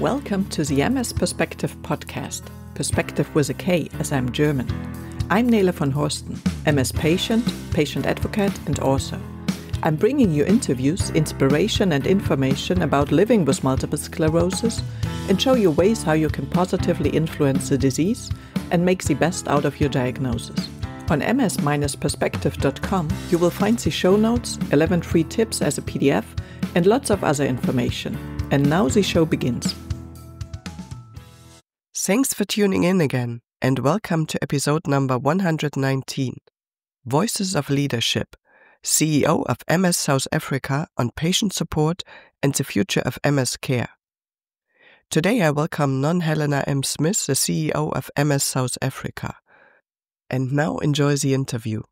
Welcome to the MS-Perspektive podcast, Perspective with a K as I'm German. I'm Nele von Horsten, MS patient, patient advocate and author. I'm bringing you interviews, inspiration and information about living with multiple sclerosis and show you ways how you can positively influence the disease and make the best out of your diagnosis. On ms-perspektive.com you will find the show notes, 11 free tips as a PDF and lots of other information. And now the show begins. Thanks for tuning in again and welcome to episode number 119, Voices of Leadership, CEO of MS South Africa on patient support and the future of MS care. Today I welcome Non Helena M, Smit, the CEO of MS South Africa. And now enjoy the interview.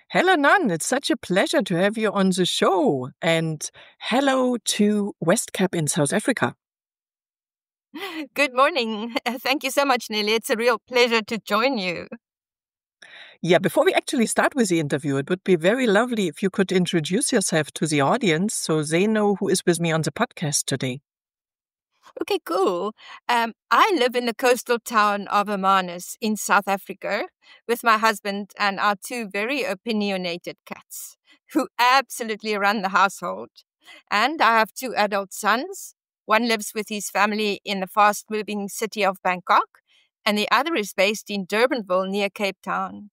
Hello, Non. It's such a pleasure to have you on the show. And hello to West Cape in South Africa. Good morning. Thank you so much, Nelly. It's a real pleasure to join you. Yeah, before we actually start with the interview, it would be very lovely if you could introduce yourself to the audience so they know who is with me on the podcast today. Okay, cool. I live in the coastal town of Hermanus in South Africa with my husband and our two very opinionated cats who absolutely run the household. And I have two adult sons. One lives with his family in the fast-moving city of Bangkok, and the other is based in Durbanville near Cape Town.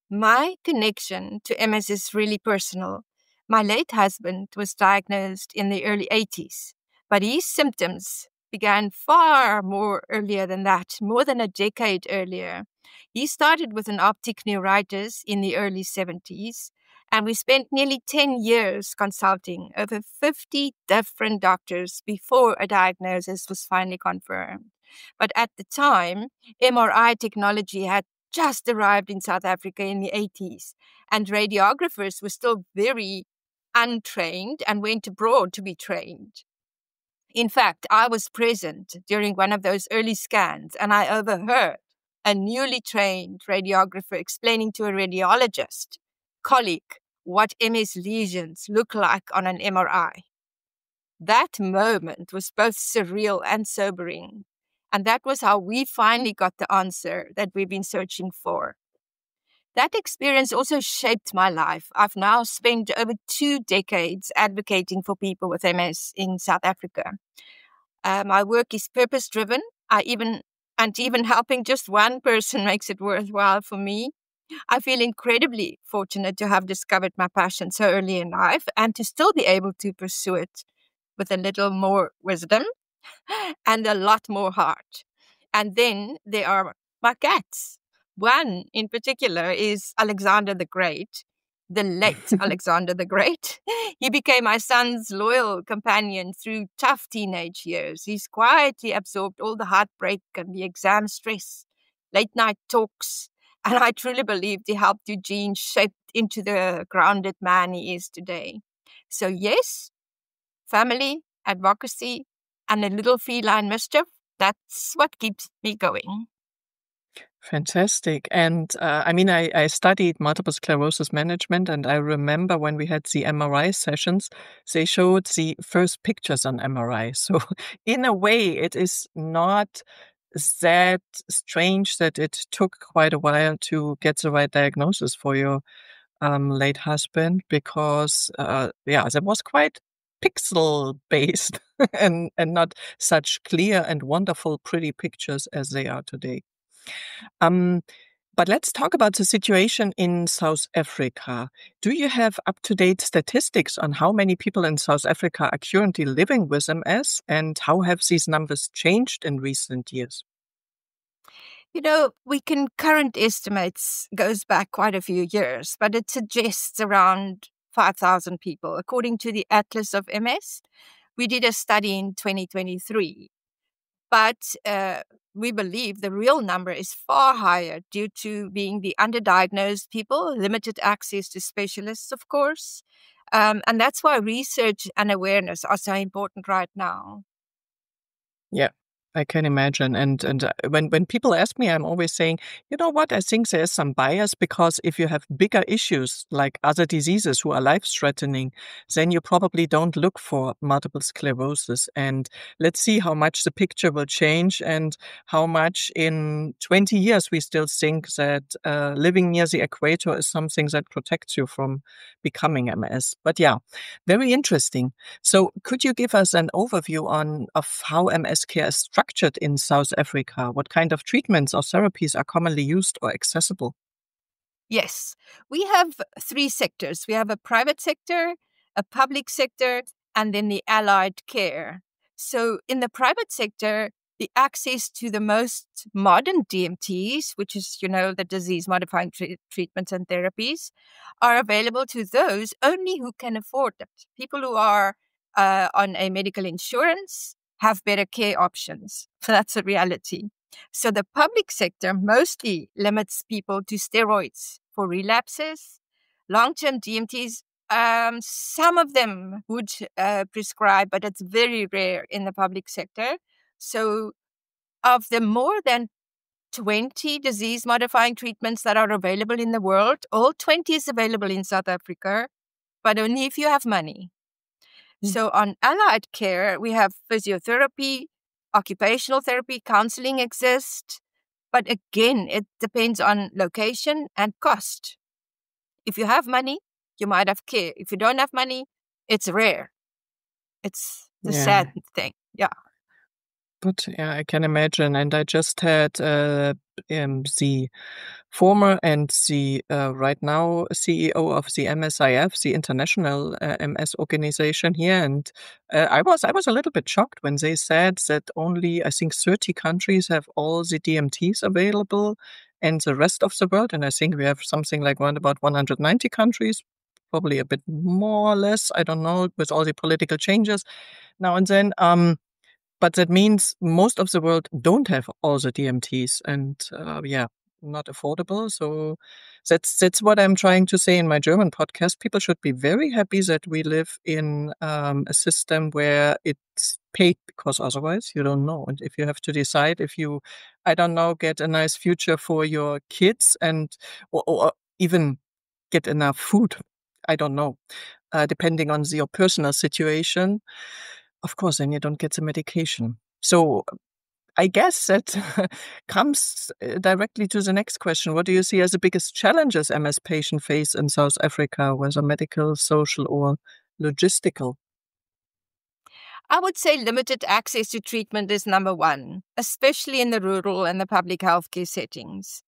My connection to MS is really personal. My late husband was diagnosed in the early 80s. But his symptoms began far more earlier than that, more than a decade earlier. He started with an optic neuritis in the early 70s, and we spent nearly 10 years consulting over 50 different doctors before a diagnosis was finally confirmed. But at the time, MRI technology had just arrived in South Africa in the 80s, and radiographers were still very untrained and went abroad to be trained. In fact, I was present during one of those early scans and I overheard a newly trained radiographer explaining to a radiologist colleague what MS lesions look like on an MRI. That moment was both surreal and sobering. And that was how we finally got the answer that we've been searching for. That experience also shaped my life. I've now spent over 2 decades advocating for people with MS in South Africa. My work is purpose-driven. Even helping just one person makes it worthwhile for me. I feel incredibly fortunate to have discovered my passion so early in life and to still be able to pursue it with a little more wisdom and a lot more heart. And then there are my cats. One in particular is Alexander the Great, the late Alexander the Great. He became my son's loyal companion through tough teenage years. He's quietly absorbed all the heartbreak and the exam stress, late night talks, and I truly believe he helped Eugene shape into the grounded man he is today. So yes, family, advocacy, and a little feline mischief, that's what keeps me going. Fantastic. And I studied multiple sclerosis management, and I remember when we had the MRI sessions, they showed the first pictures on MRI. So in a way, it is not that strange that it took quite a while to get the right diagnosis for your late husband, because that was quite pixel based and not such clear and wonderful, pretty pictures as they are today. But let's talk about the situation in South Africa. Do you have up-to-date statistics on how many people in South Africa are currently living with MS, and how have these numbers changed in recent years? Current estimates goes back quite a few years, but it suggests around 5,000 people. According to the Atlas of MS, we did a study in 2023. But we believe the real number is far higher due to being the underdiagnosed people, limited access to specialists, of course. And that's why research and awareness are so important right now. Yeah, I can imagine. And when people ask me, I'm always saying, you know what, I think there's some bias because if you have bigger issues like other diseases who are life-threatening, then you probably don't look for multiple sclerosis. And let's see how much the picture will change and how much in 20 years we still think that living near the equator is something that protects you from becoming MS. But yeah, very interesting. So could you give us an overview of how MS care is structured in South Africa? What kind of treatments or therapies are commonly used or accessible? Yes, we have three sectors. We have a private sector, a public sector, and then the allied care. So in the private sector, the access to the most modern DMTs, which is, the disease-modifying treatments and therapies, are available to those only who can afford it. People who are on a medical insurance have better care options. So that's a reality. So the public sector mostly limits people to steroids for relapses, long-term DMTs. Some of them would prescribe, but it's very rare in the public sector. So of the more than 20 disease-modifying treatments that are available in the world, all 20 is available in South Africa, but only if you have money. So on allied care, we have physiotherapy, occupational therapy, counseling exists. But again, it depends on location and cost. If you have money, you might have care. If you don't have money, it's rare. It's the Yeah. sad thing. Yeah. But yeah, I can imagine. And I just had the former and the right now CEO of the MSIF, the International MS organization here, and I was a little bit shocked when they said that only I think 30 countries have all the DMTs available, and the rest of the world, and I think we have something like around about 190 countries, probably a bit more or less. I don't know with all the political changes now and then. But that means most of the world don't have all the DMTs and, yeah, not affordable. So that's what I'm trying to say in my German podcast. People should be very happy that we live in a system where it's paid because otherwise you don't know. And if you have to decide if you, I don't know, get a nice future for your kids and or even get enough food, I don't know, depending on your personal situation, of course, then you don't get the medication. So I guess that comes directly to the next question. What do you see as the biggest challenges MS patients face in South Africa, whether medical, social, or logistical? I would say limited access to treatment is number one, especially in the rural and the public healthcare settings.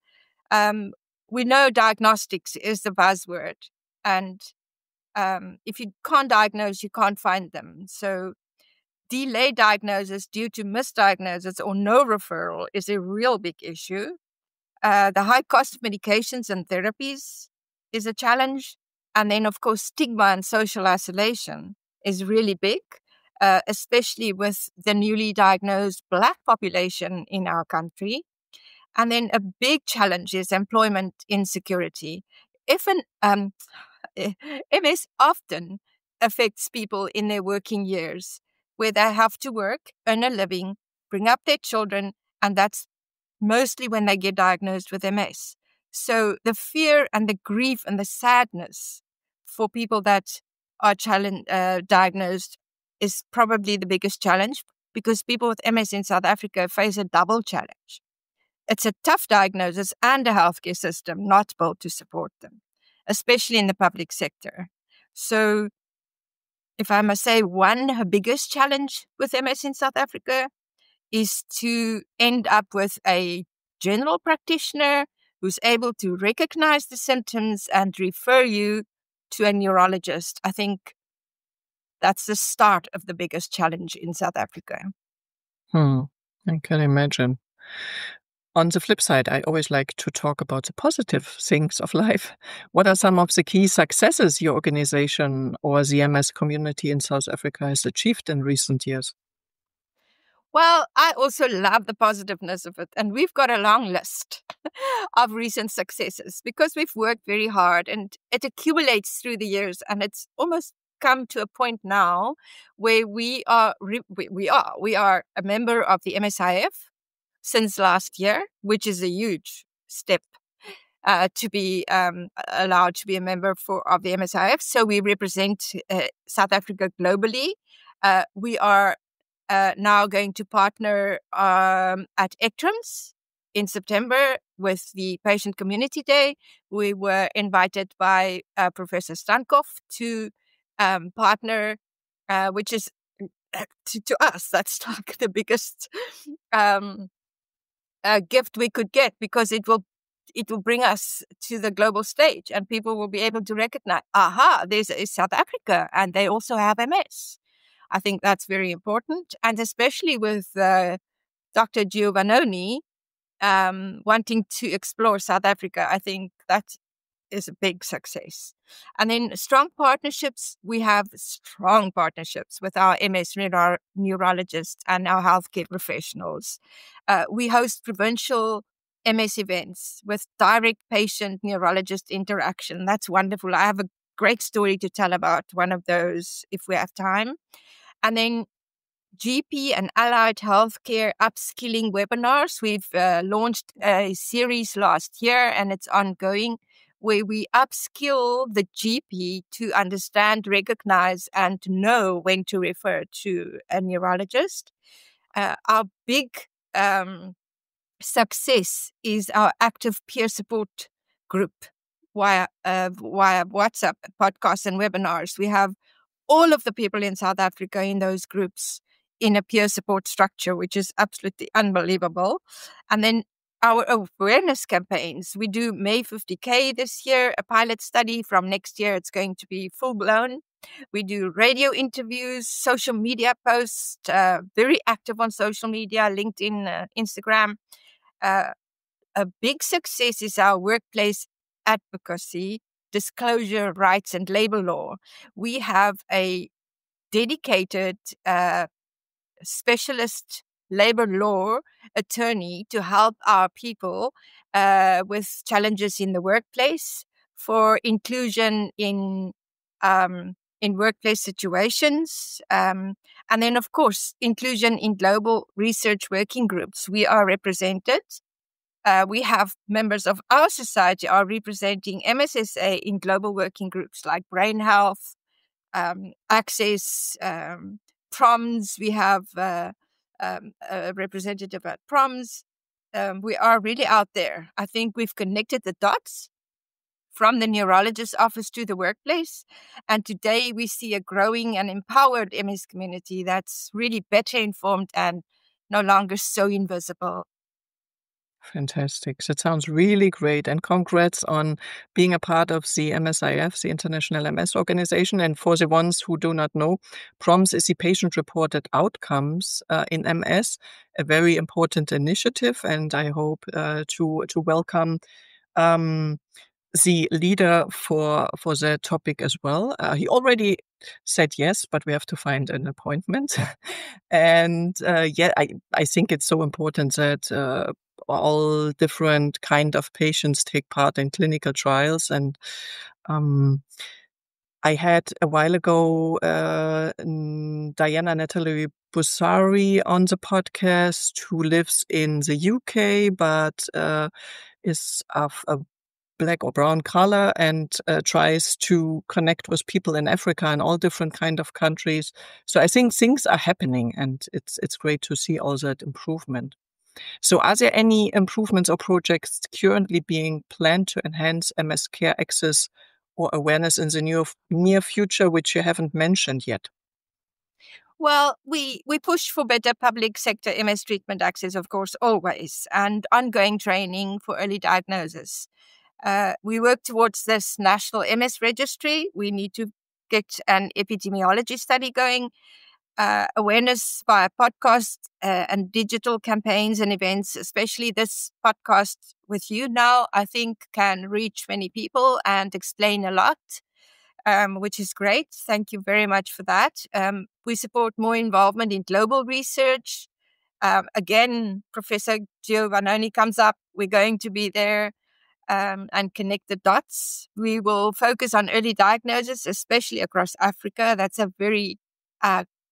We know diagnostics is the buzzword, and if you can't diagnose, you can't find them. So delayed diagnosis due to misdiagnosis or no referral is a real big issue. The high cost of medications and therapies is a challenge. And then, of course, stigma and social isolation is really big, especially with the newly diagnosed Black population in our country. And then a big challenge is employment insecurity. If an MS often affects people in their working years, where they have to work, earn a living, bring up their children, and that's mostly when they get diagnosed with MS. So the fear and the grief and the sadness for people that are diagnosed is probably the biggest challenge, because people with MS in South Africa face a double challenge. It's a tough diagnosis and a healthcare system not built to support them, especially in the public sector. So if I must say one biggest challenge with MS in South Africa is to end up with a general practitioner who's able to recognize the symptoms and refer you to a neurologist. I think that's the start of the biggest challenge in South Africa. I can imagine. On the flip side, I always like to talk about the positive things of life. What are some of the key successes your organization or the MS community in South Africa has achieved in recent years? Well, I also love the positiveness of it. And we've got a long list of recent successes because we've worked very hard and it accumulates through the years. And it's almost come to a point now where we are a member of the MSIF since last year, which is a huge step to be allowed to be a member of the MSIF. So we represent South Africa globally. We are now going to partner at ECTRIMS in September with the Patient Community Day. We were invited by Professor Stankov to partner, which is to us, that's like the biggest gift we could get, because it will bring us to the global stage and people will be able to recognize, there's South Africa and they also have MS. I think that's very important. And especially with Dr. Giovannoni wanting to explore South Africa, I think that is a big success. And then strong partnerships. We have strong partnerships with our MS neurologists and our healthcare professionals. We host provincial MS events with direct patient neurologist interaction. That's wonderful. I have a great story to tell about one of those if we have time. And then GP and allied healthcare upskilling webinars. We've launched a series last year and it's ongoing, where we upskill the GP to understand, recognize, and know when to refer to a neurologist. Our big success is our active peer support group via WhatsApp, podcasts, and webinars. We have all of the people in South Africa in those groups in a peer support structure, which is absolutely unbelievable. And then our awareness campaigns. We do May 50K this year, a pilot study. From next year, it's going to be full blown. We do radio interviews, social media posts, very active on social media, LinkedIn, Instagram. A big success is our workplace advocacy, disclosure rights, and labor law. We have a dedicated specialist labor law attorney to help our people with challenges in the workplace, for inclusion in workplace situations, and then, of course, inclusion in global research working groups. We are represented. We have members of our society are representing MSSA in global working groups like brain health, access, PROMS. We have a representative at PROMS. We are really out there. I think we've connected the dots from the neurologist's office to the workplace. And today we see a growing and empowered MS community that's really better informed and no longer so invisible. Fantastic. That sounds really great. And congrats on being a part of the MSIF, the International MS Organization. And for the ones who do not know, PROMS is the patient-reported outcomes in MS, a very important initiative. And I hope to welcome the leader for the topic as well. He already said yes, but we have to find an appointment. And I think it's so important that all different kind of patients take part in clinical trials. And I had a while ago Diana Natalie Bussari on the podcast, who lives in the UK but is of a black or brown color and tries to connect with people in Africa and all different kind of countries. So I think things are happening, and it's great to see all that improvement. So are there any improvements or projects currently being planned to enhance MS care access or awareness in the near future, which you haven't mentioned yet? Well, we push for better public sector MS treatment access, of course, always, and ongoing training for early diagnosis. We work towards this national MS registry. We need to get an epidemiology study going. Awareness via podcast and digital campaigns and events, especially this podcast with you now, I think can reach many people and explain a lot, which is great. Thank you very much for that. We support more involvement in global research. Again, Professor Giovannoni comes up. We're going to be there. and connect the dots. We will focus on early diagnosis, especially across Africa. That's a very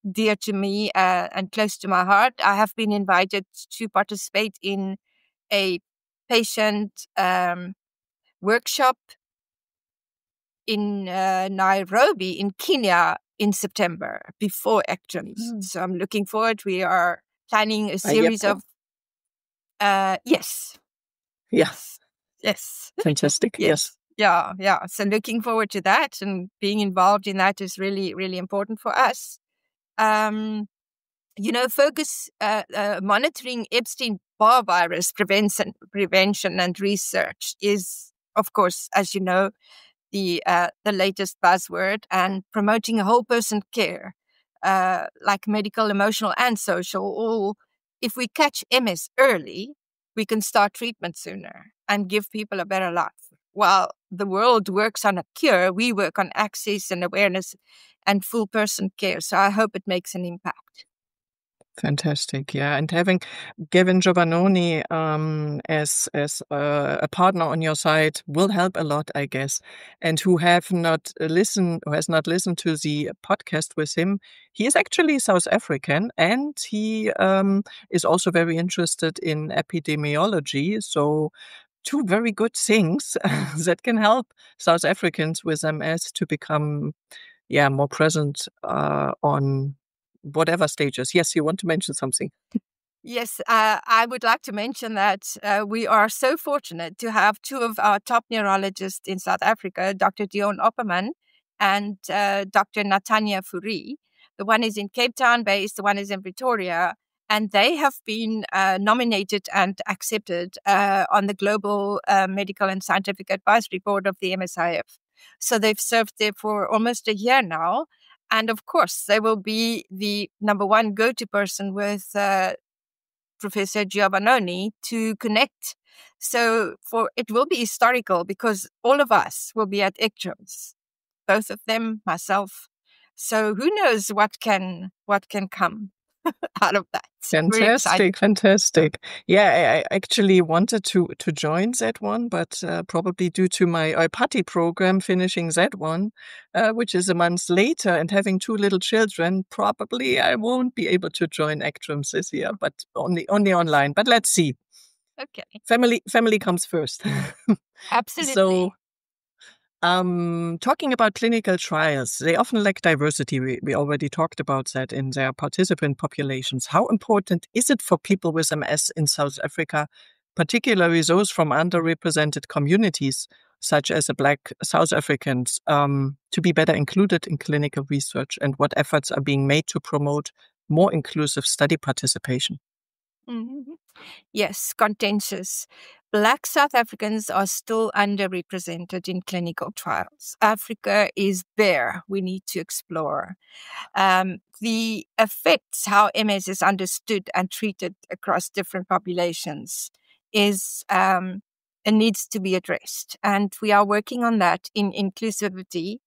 dear to me and close to my heart. I have been invited to participate in a patient workshop in Nairobi in Kenya in September before ECTRIMS. So I'm looking forward. We are planning a series of yes. Yes. Yes. Fantastic. Yes. Yeah. So looking forward to that, and being involved in that is really, really important for us. Focus monitoring Epstein-Barr virus prevention and research is, of course, as you know, the latest buzzword, and promoting a whole person care, like medical, emotional, and social. All, if we catch MS early, we can start treatment sooner and give people a better life. While the world works on a cure, we work on access and awareness and full person care. So I hope it makes an impact. Fantastic, yeah, and having Gavin Giovannoni as a partner on your side will help a lot, I guess. And who has not listened to the podcast with him, he is actually South African, and he is also very interested in epidemiology. So, two very good things that can help South Africans with MS to become, more present on whatever stages. Yes, you want to mention something? Yes, I would like to mention that we are so fortunate to have two of our top neurologists in South Africa, Dr. Dion Opperman and Dr. Natanya Fourie. The one is in Cape Town based, the one is in Pretoria, and they have been nominated and accepted on the Global Medical and Scientific Advisory Board of the MSIF. So they've served there for almost a year now. And of course, they will be the number one go-to person with Professor Giovannoni to connect. So it will be historical because all of us will be at ECTRIMS, both of them, myself. So who knows what can come out of that. Fantastic. Yeah, I actually wanted to join that one, but probably due to my party program finishing that one, which is a month later, and having two little children, probably I won't be able to join ECTRIMS this year, but only online. But let's see. Okay. Family comes first. Absolutely. So, talking about clinical trials, they often lack diversity. We already talked about that in their participant populations. How important is it for people with MS in South Africa, particularly those from underrepresented communities, such as the Black South Africans, to be better included in clinical research? And what efforts are being made to promote more inclusive study participation? Mm-hmm. Yes, contentious. Black South Africans are still underrepresented in clinical trials. Africa is bare. We need to explore. The effects, how MS is understood and treated across different populations, is it needs to be addressed. And we are working on that in inclusivity.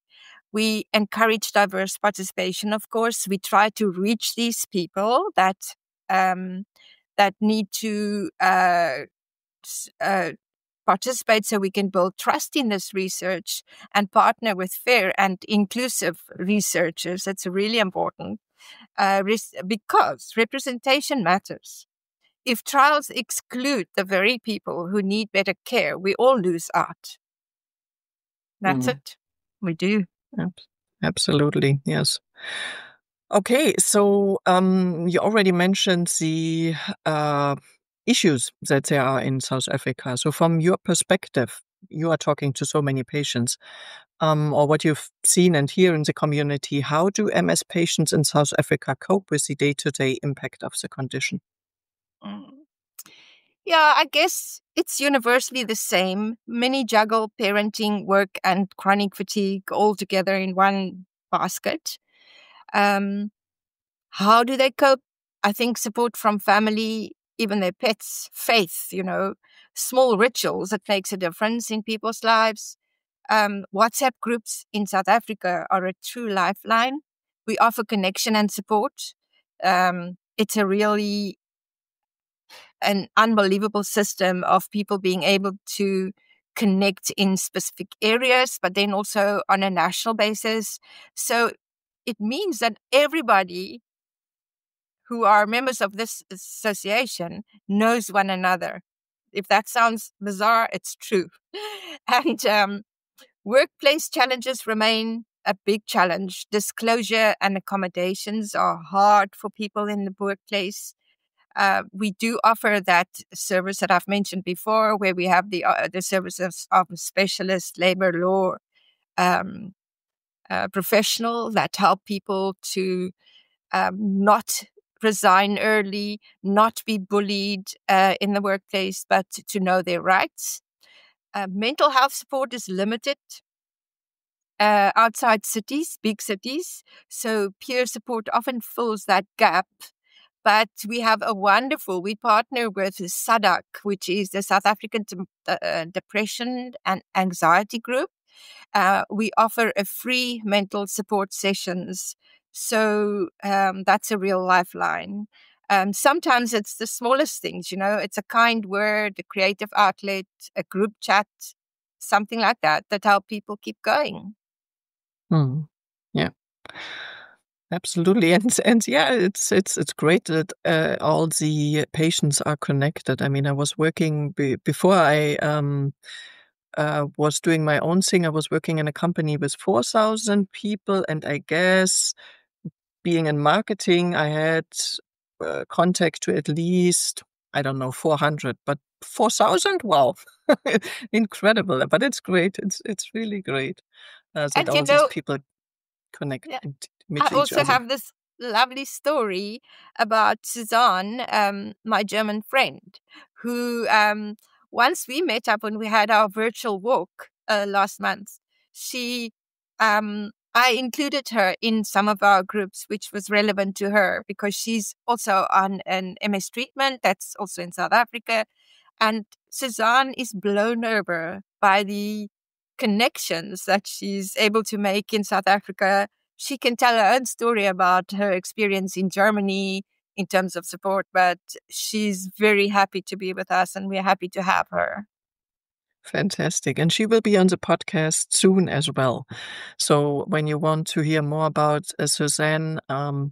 We encourage diverse participation, of course. We try to reach these people that need to participate so we can build trust in this research and partner with fair and inclusive researchers. That's really important because representation matters. If trials exclude the very people who need better care, we all lose out. That's it. We do. Absolutely, yes. Okay, so you already mentioned the issues that there are in South Africa. So from your perspective, you are talking to so many patients, or what you've seen and hear in the community, how do MS patients in South Africa cope with the day-to-day impact of the condition? Yeah, I guess it's universally the same. Many juggle parenting, work, and chronic fatigue all together in one basket. How do they cope? I think support from family, even their pets, faith, small rituals that makes a difference in people's lives. WhatsApp groups in South Africa are a true lifeline. We offer connection and support. It's a really an unbelievable system of people being able to connect in specific areas, but then also on a national basis. So it means that everybody who are members of this association knows one another. If that sounds bizarre, it's true. And workplace challenges remain a big challenge. Disclosure and accommodations are hard for people in the workplace. We do offer that service that I've mentioned before, where we have the services of a specialist labor law professional that help people to not resign early, not be bullied in the workplace, but to know their rights. Mental health support is limited outside cities, big cities. So peer support often fills that gap. But we we partner with SADAG, which is the South African Depression and Anxiety Group. We offer a free mental support sessions. So that's a real lifeline. Sometimes it's the smallest things, it's a kind word, a creative outlet, a group chat, something like that help people keep going. Hmm. Yeah. Absolutely, and yeah, it's great that all the patients are connected. I mean, I was working before I was doing my own thing. I was working in a company with 4,000 people, and I guess being in marketing, I had contact to at least, I don't know, 400, but 4,000. Wow, incredible! But it's great. It's really great that And all these people connect yeah, and I meet each also other. have this lovely story about Suzanne, my German friend, who once we met up when we had our virtual walk last month. I included her in some of our groups, which was relevant to her because she's also on an MS treatment that's also in South Africa. And Suzanne is blown over by the connections that she's able to make in South Africa. She can tell her own story about her experience in Germany in terms of support, but she's very happy to be with us and we're happy to have her. Fantastic. And she will be on the podcast soon as well. So when you want to hear more about Suzanne,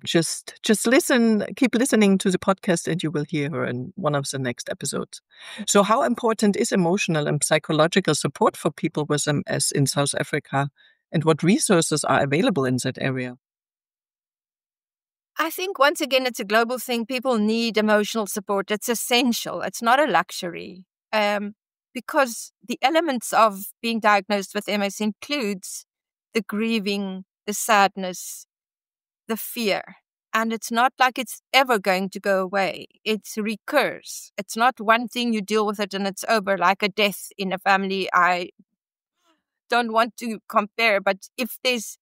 just listen, keep listening to the podcast and you will hear her in one of the next episodes. So how important is emotional and psychological support for people with MS in South Africa? And what resources are available in that area? I think once again, it's a global thing. People need emotional support. It's essential. It's not a luxury. Because the elements of being diagnosed with MS includes the grieving, the sadness, the fear. And it's not like it's ever going to go away. It recurs. It's not one thing you deal with it and it's over, like a death in a family. I don't want to compare, but if there's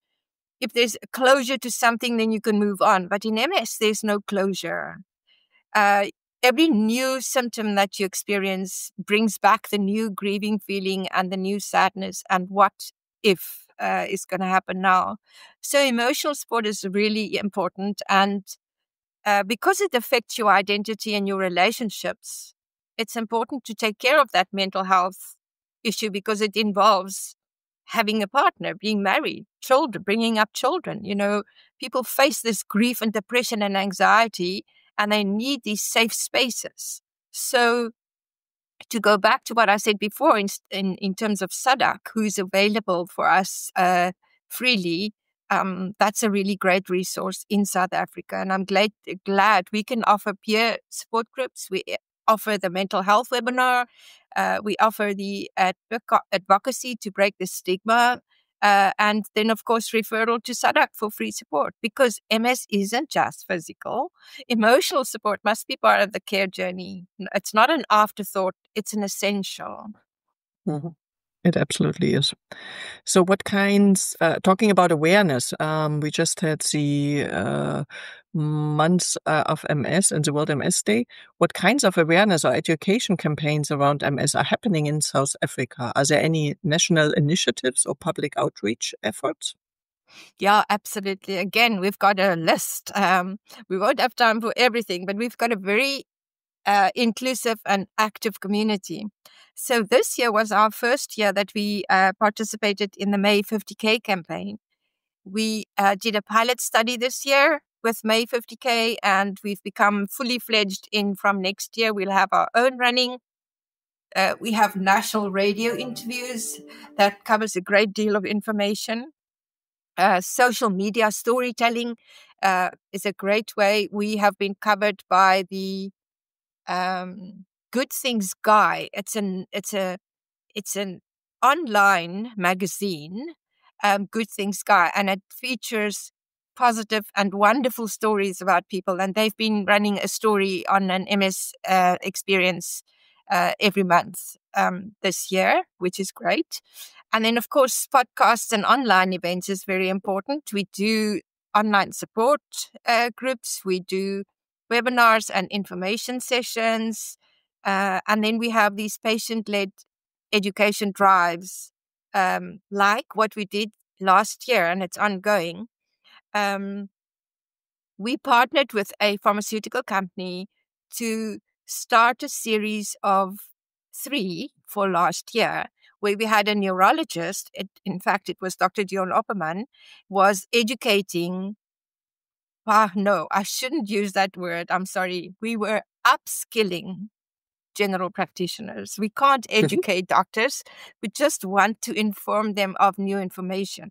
closure to something, then you can move on. But in MS, there's no closure. Uh, every new symptom that you experience brings back the new grieving feeling and the new sadness and what if is going to happen now. So emotional support is really important. And because it affects your identity and your relationships, it's important to take care of that mental health issue because it involves having a partner, being married, children, bringing up children. People face this grief and depression and anxiety, and they need these safe spaces. So to go back to what I said before in terms of SADAG, who's available for us freely, that's a really great resource in South Africa. And I'm glad we can offer peer support groups. We offer the mental health webinar. We offer the advocacy to break the stigma. And then, of course, referral to SADAG for free support because MS isn't just physical. Emotional support must be part of the care journey. It's not an afterthought, it's an essential. Mhm. It absolutely is. So what kinds, talking about awareness, we just had the month of MS and the World MS Day. What kinds of awareness or education campaigns around MS are happening in South Africa? Are there any national initiatives or public outreach efforts? Yeah, absolutely. Again, we've got a list. We won't have time for everything, but we've got a very inclusive and active community. So this year was our first year that we participated in the May 50K campaign. We did a pilot study this year with May 50K, and we've become fully fledged from next year. We'll have our own running. We have national radio interviews that covers a great deal of information. Social media storytelling is a great way. We have been covered by the Good Things Guy. It's an online magazine, Good Things Guy, and it features positive and wonderful stories about people. And they've been running a story on an MS experience every month this year, which is great. And then, of course, podcasts and online events is very important. We do online support groups. We do webinars and information sessions. And then we have these patient-led education drives, like what we did last year, and it's ongoing. We partnered with a pharmaceutical company to start a series of 3 for last year, where we had a neurologist, in fact, it was Dr. Dion Opperman, was educating. No, I shouldn't use that word. I'm sorry. We were upskilling general practitioners. We can't educate doctors. We just want to inform them of new information.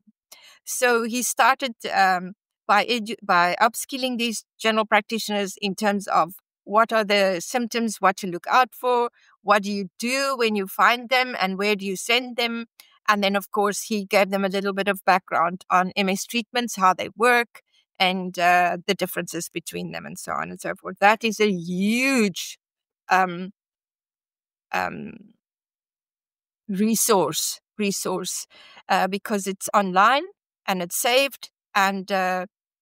So he started by upskilling these general practitioners in terms of what are the symptoms, what to look out for, what do you do when you find them, and where do you send them. And then, of course, he gave them a little bit of background on MS treatments, how they work, and the differences between them, and so on and so forth. That is a huge resource because it's online and it's saved. And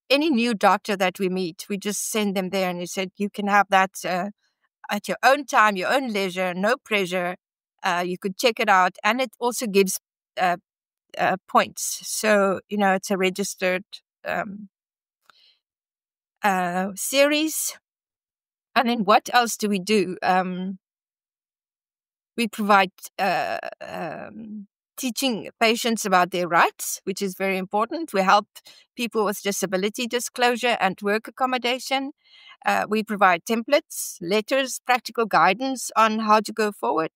any new doctor that we meet, we just send them there, and he said, you can have that at your own time, your own leisure, no pressure. You could check it out. And it also gives points. So, it's a registered series. And then what else do we do? We provide teaching patients about their rights, which is very important. We help people with disability disclosure and work accommodation. We provide templates, letters, practical guidance on how to go forward,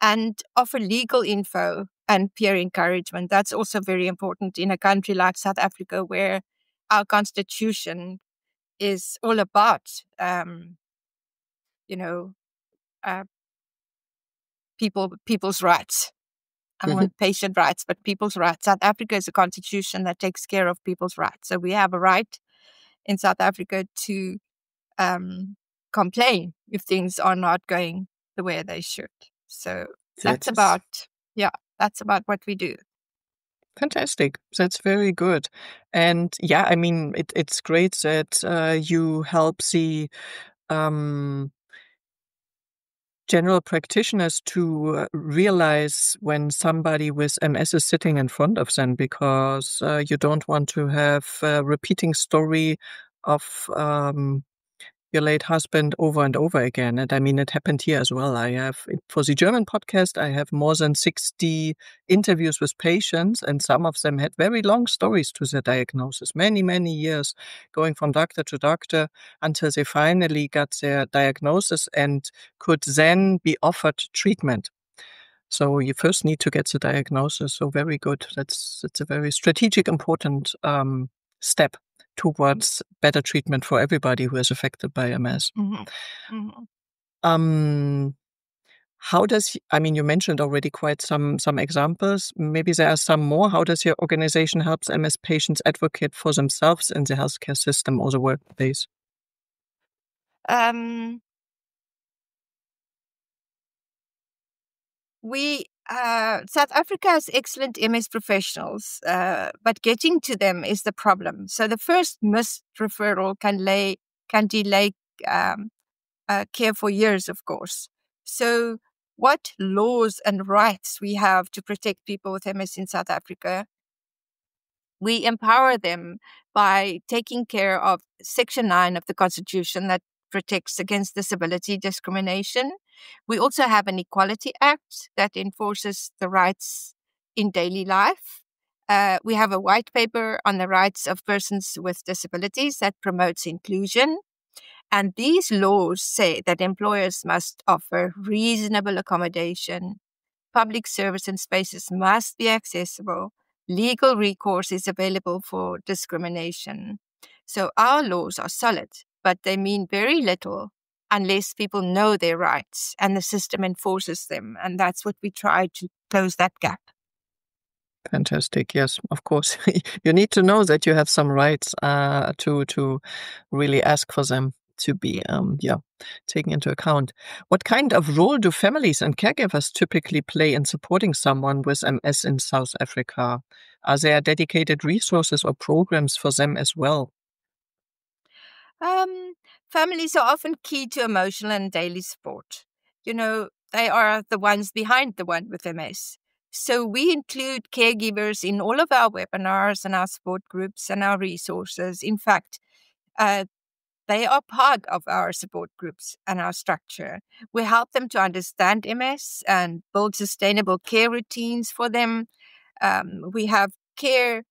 and offer legal info and peer encouragement. That's also very important in a country like South Africa, where our constitution is all about, people's rights. I don't want patient rights, but people's rights. South Africa is a constitution that takes care of people's rights. So we have a right in South Africa to complain if things are not going the way they should. So that's about what we do. Fantastic. That's very good. And yeah, I mean, it's great that you help the general practitioners to realize when somebody with MS is sitting in front of them, because you don't want to have a repeating story of your late husband over and over again. And I mean, it happened here as well. For the German podcast, I have more than 60 interviews with patients, and some of them had very long stories to their diagnosis, many, many years going from doctor to doctor until they finally got their diagnosis and could then be offered treatment. So you first need to get the diagnosis. So very good. That's a very strategic, important step towards better treatment for everybody who is affected by MS. Mm-hmm. Mm-hmm. You mentioned already quite some examples. Maybe there are some more. How does your organization help MS patients advocate for themselves in the healthcare system or the workplace? South Africa has excellent MS professionals, but getting to them is the problem. So the first missed referral can delay care for years, of course. So what laws and rights we have to protect people with MS in South Africa? We empower them by taking care of Section 9 of the Constitution that protects against disability discrimination. We also have an Equality Act that enforces the rights in daily life. We have a white paper on the rights of persons with disabilities that promotes inclusion. And these laws say that employers must offer reasonable accommodation, public service and spaces must be accessible, legal recourse is available for discrimination. So our laws are solid, but they mean very little unless people know their rights and the system enforces them. And that's what we try to close that gap. Fantastic. Yes, of course. You need to know that you have some rights to really ask for them to be taken into account. What kind of role do families and caregivers typically play in supporting someone with MS in South Africa? Are there dedicated resources or programs for them as well? Um, Families are often key to emotional and daily support. They are the ones behind the one with MS. So we include caregivers in all of our webinars and our support groups and our resources. In fact, uh, they are part of our support groups and our structure. We help them to understand MS and build sustainable care routines for them. We have caregiver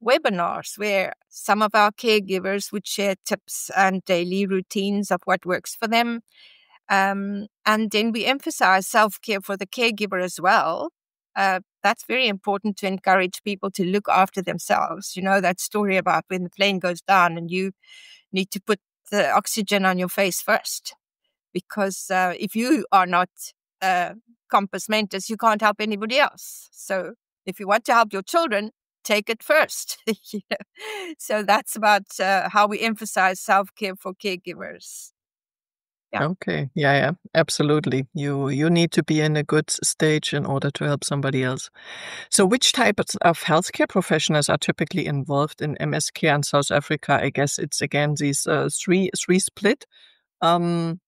webinars where some of our caregivers would share tips and daily routines of what works for them. And then we emphasize self-care for the caregiver as well. That's very important to encourage people to look after themselves. That story about when the plane goes down and you need to put the oxygen on your face first. Because if you are not compos mentis, you can't help anybody else. So if you want to help your children, take it first. So that's about how we emphasize self-care for caregivers. Yeah. Okay. Yeah, absolutely. You need to be in a good stage in order to help somebody else. So which types of healthcare professionals are typically involved in MS care in South Africa? I guess it's again these three split. Um,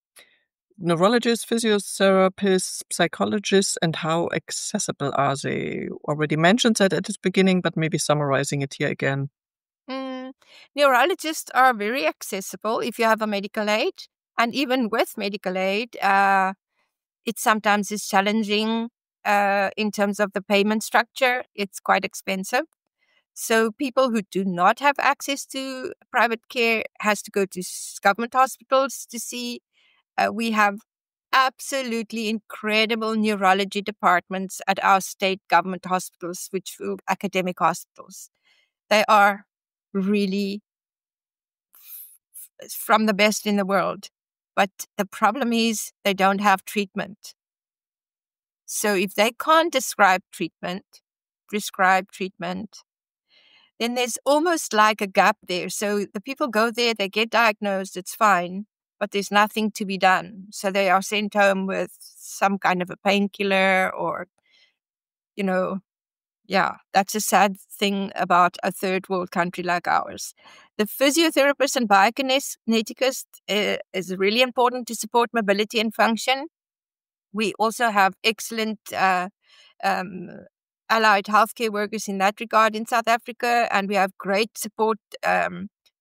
Neurologists, physiotherapists, psychologists, and how accessible are they? Already mentioned that at the beginning, but maybe summarizing it here again. Mm, Neurologists are very accessible if you have a medical aid. And even with medical aid, it sometimes is challenging in terms of the payment structure. It's quite expensive. So people who do not have access to private care has to go to government hospitals to see. We have absolutely incredible neurology departments at our state government hospitals, which are academic hospitals. They are really from the best in the world. But the problem is they don't have treatment. So if they can't prescribe treatment, then there's almost like a gap there. So the people go there, they get diagnosed, it's fine, but there's nothing to be done. So they are sent home with some kind of a painkiller or, that's a sad thing about a third world country like ours. The physiotherapist and biokineticist is really important to support mobility and function. We also have excellent um, allied healthcare workers in that regard in South Africa, and we have great support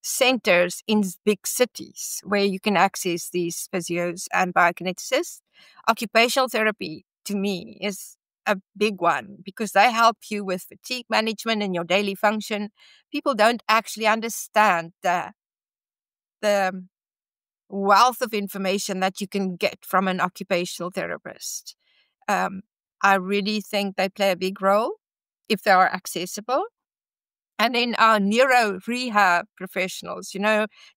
centers in big cities where you can access these physios and biokineticists. Occupational therapy, to me, is a big one because they help you with fatigue management and your daily function. People don't actually understand the wealth of information that you can get from an occupational therapist. I really think they play a big role if they are accessible. And then our neuro rehab professionals,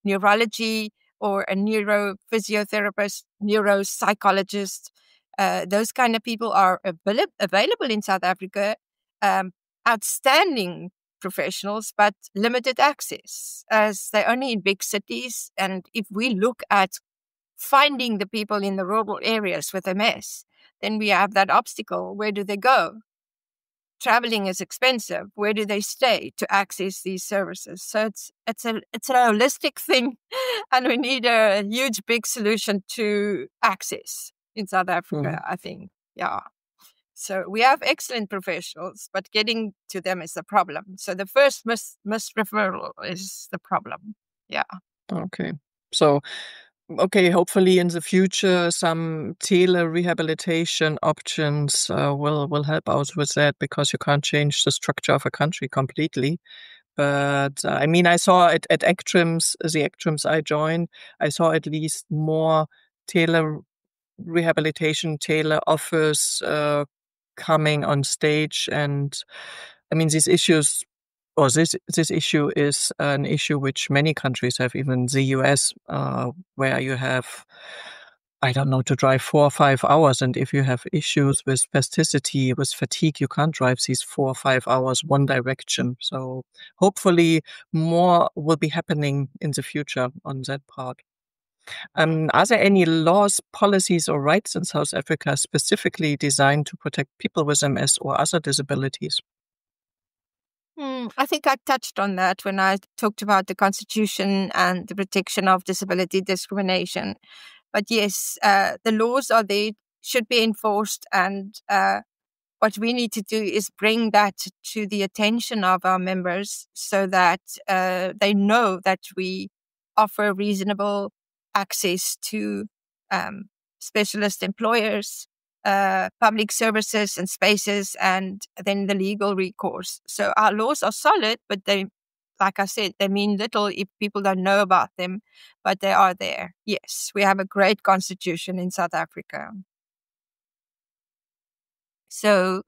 neurology or a neurophysiotherapist, neuropsychologist, those kind of people are available in South Africa. Outstanding professionals, but limited access as they're only in big cities. And if we look at finding the people in the rural areas with MS, then we have that obstacle. Where do they go? Traveling is expensive. Where do they stay to access these services? So it's a holistic thing, and we need a huge, big solution to access in South Africa, I think. Yeah. So we have excellent professionals, but getting to them is the problem. So the first missed referral is the problem. Yeah. Okay. So, okay, hopefully in the future, some tele-rehabilitation options will help out with that, because you can't change the structure of a country completely. But I mean, I saw it at ACTRIMS, the ACTRIMS I joined, I saw at least more tele-rehabilitation, tele-offers coming on stage. And I mean, these issues, or this issue is an issue which many countries have, even the US, where you have, I don't know, to drive 4 or 5 hours. And if you have issues with spasticity, with fatigue, you can't drive these 4 or 5 hours one direction. So hopefully more will be happening in the future on that part. Are there any laws, policies, or rights in South Africa specifically designed to protect people with MS or other disabilities? I think I touched on that when I talked about the Constitution and the protection of disability discrimination. But yes, the laws are there, should be enforced, and what we need to do is bring that to the attention of our members so that they know that we offer reasonable access to specialist employers, public services and spaces, and then the legal recourse. So our laws are solid, but they, like I said, they mean little if people don't know about them, but they are there. Yes, we have a great constitution in South Africa. So,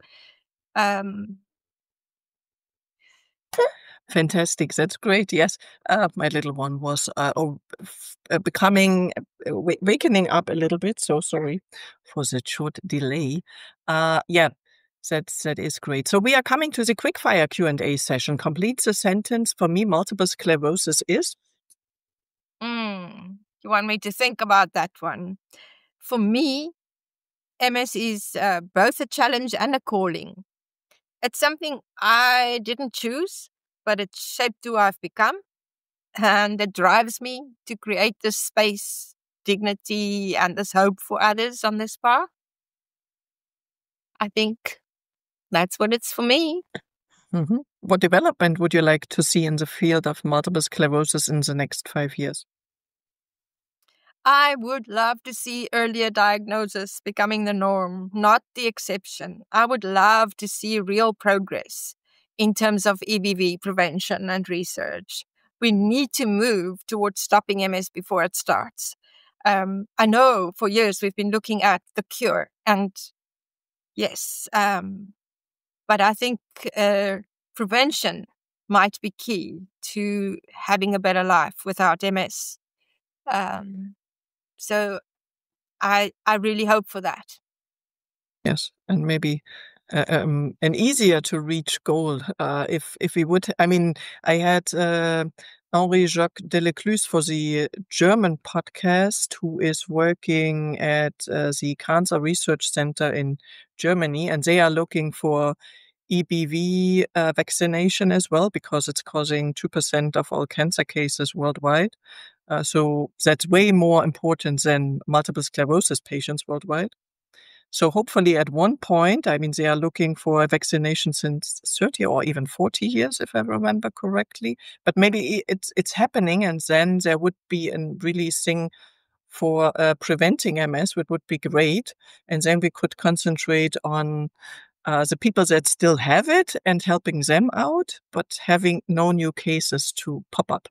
um, Fantastic. That's great. Yes. My little one was becoming, wakening up a little bit. So sorry for the short delay. Yeah, that is great. So we are coming to the quickfire Q&A session. Complete the sentence. For me, multiple sclerosis is? you want me to think about that one? For me, MS is both a challenge and a calling. It's something I didn't choose, but it shaped who I've become. And it drives me to create this space, dignity, and this hope for others on this path. I think that's what it's for me. What development would you like to see in the field of multiple sclerosis in the next 5 years? I would love to see earlier diagnosis becoming the norm, not the exception. I would love to see real progress in terms of EBV prevention and research. We need to move towards stopping MS before it starts. I know for years we've been looking at the cure, and yes, but I think prevention might be key to having a better life without MS. So I really hope for that. Yes, and maybe an easier to reach goal. If we would, I mean, I had Henri-Jacques Delecluse for the German podcast, who is working at the Cancer Research Center in Germany, and they are looking for EBV vaccination as well, because it's causing 2% of all cancer cases worldwide. So that's way more important than multiple sclerosis patients worldwide. So hopefully at one point, I mean, they are looking for a vaccination since 30 or even 40 years, if I remember correctly. But maybe it's happening, and then there would be a really thing for preventing MS, which would be great. And then we could concentrate on the people that still have it and helping them out, but having no new cases to pop up.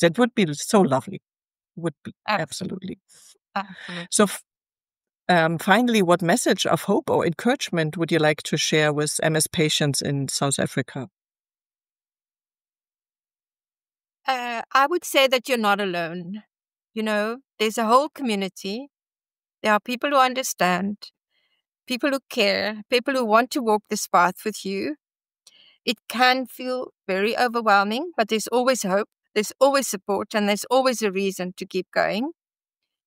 That would be so lovely. Would be absolutely. Absolutely. So finally, what message of hope or encouragement would you like to share with MS patients in South Africa? I would say that you're not alone. You know, there's a whole community. There are people who understand, people who care, people who want to walk this path with you. It can feel very overwhelming, but there's always hope, there's always support, and there's always a reason to keep going.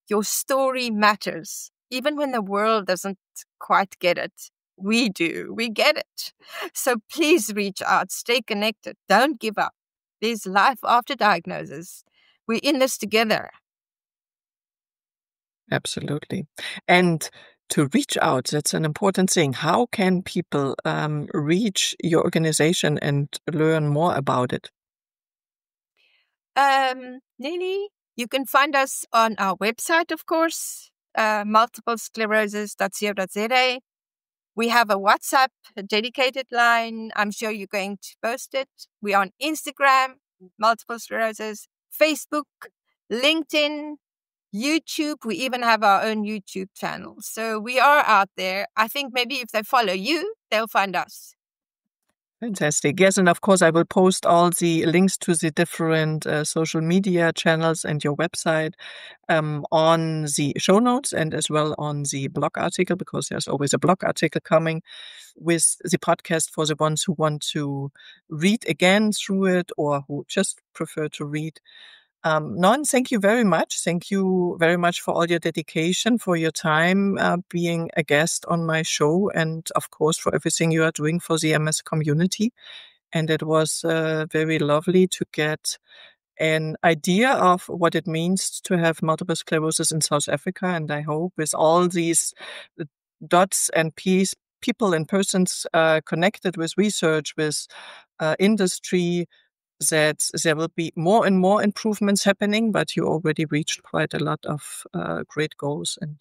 Your story matters, even when the world doesn't quite get it. We do, we get it. So please reach out, stay connected, don't give up. There's life after diagnosis. We're in this together. Absolutely. And to reach out, that's an important thing. How can people reach your organization and learn more about it? Nelly, You can find us on our website, of course, multiplesclerosis.co.za. We have a WhatsApp, a dedicated line. I'm sure you're going to post it. We're on Instagram, multiple sclerosis, Facebook, LinkedIn, YouTube. We even have our own YouTube channel. So we are out there. I think maybe if they follow you, they'll find us. Fantastic. Yes, and of course, I will post all the links to the different social media channels and your website on the show notes and as well on the blog article, because there's always a blog article coming with the podcast for the ones who want to read again through it or who just prefer to read. Non, thank you very much. Thank you very much for all your dedication, for your time being a guest on my show, and of course for everything you are doing for the MS community. And it was very lovely to get an idea of what it means to have multiple sclerosis in South Africa. And I hope with all these dots and P's, people and persons connected with research, with industry, that there will be more and more improvements happening, but you already reached quite a lot of great goals. And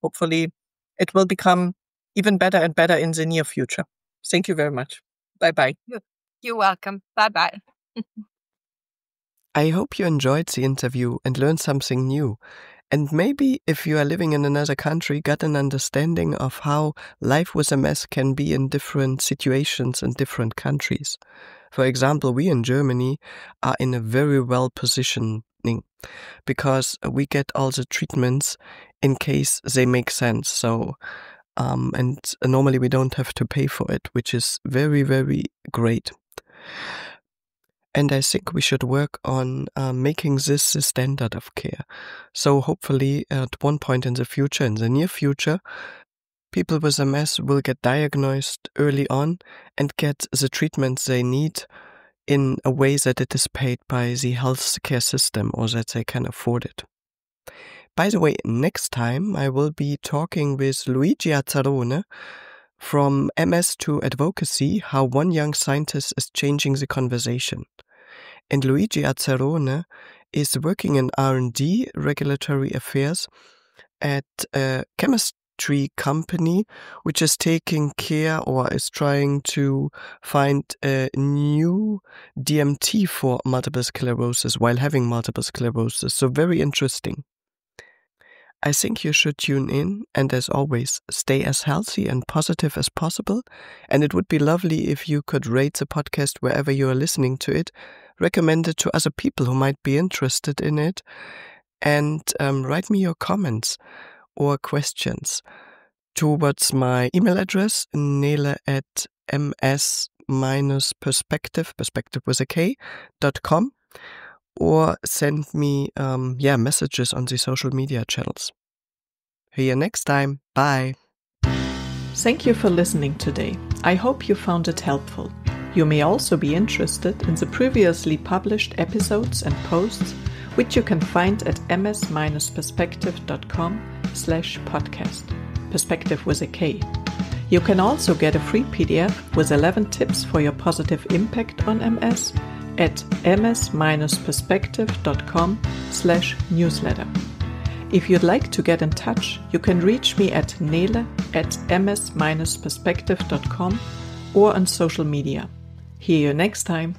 hopefully it will become even better and better in the near future. Thank you very much. Bye-bye. You're welcome. Bye-bye. I hope you enjoyed the interview and learned something new. And maybe if you are living in another country, got an understanding of how life with MS can be in different situations in different countries. For example, we in Germany are in a very well positioning because we get all the treatments in case they make sense. So, and normally we don't have to pay for it, which is very, very great. And I think we should work on making this the standard of care. So hopefully at one point in the future, in the near future, people with MS will get diagnosed early on and get the treatments they need in a way that it is paid by the healthcare system or that they can afford it. By the way, next time I will be talking with Luigi Azzarone from MS to Advocacy, how one young scientist is changing the conversation. And Luigi Azzarone is working in R&D, regulatory affairs, at a chemistry company which is taking care or is trying to find a new DMT for multiple sclerosis while having multiple sclerosis. So very interesting. I think you should tune in, and as always, stay as healthy and positive as possible. And it would be lovely if you could rate the podcast wherever you are listening to it, recommend it to other people who might be interested in it, and write me your comments or questions towards my email address, nele@ms-perspektive, perspective with a K.com, or send me messages on the social media channels. See you next time. Bye. Thank you for listening today. I hope you found it helpful. You may also be interested in the previously published episodes and posts, which you can find at ms-perspektive.com/podcast. Perspective with a K. You can also get a free PDF with 11 tips for your positive impact on MS at ms-perspektive.com/newsletter. If you'd like to get in touch, you can reach me at nele@ms-perspektive.com or on social media. See you next time.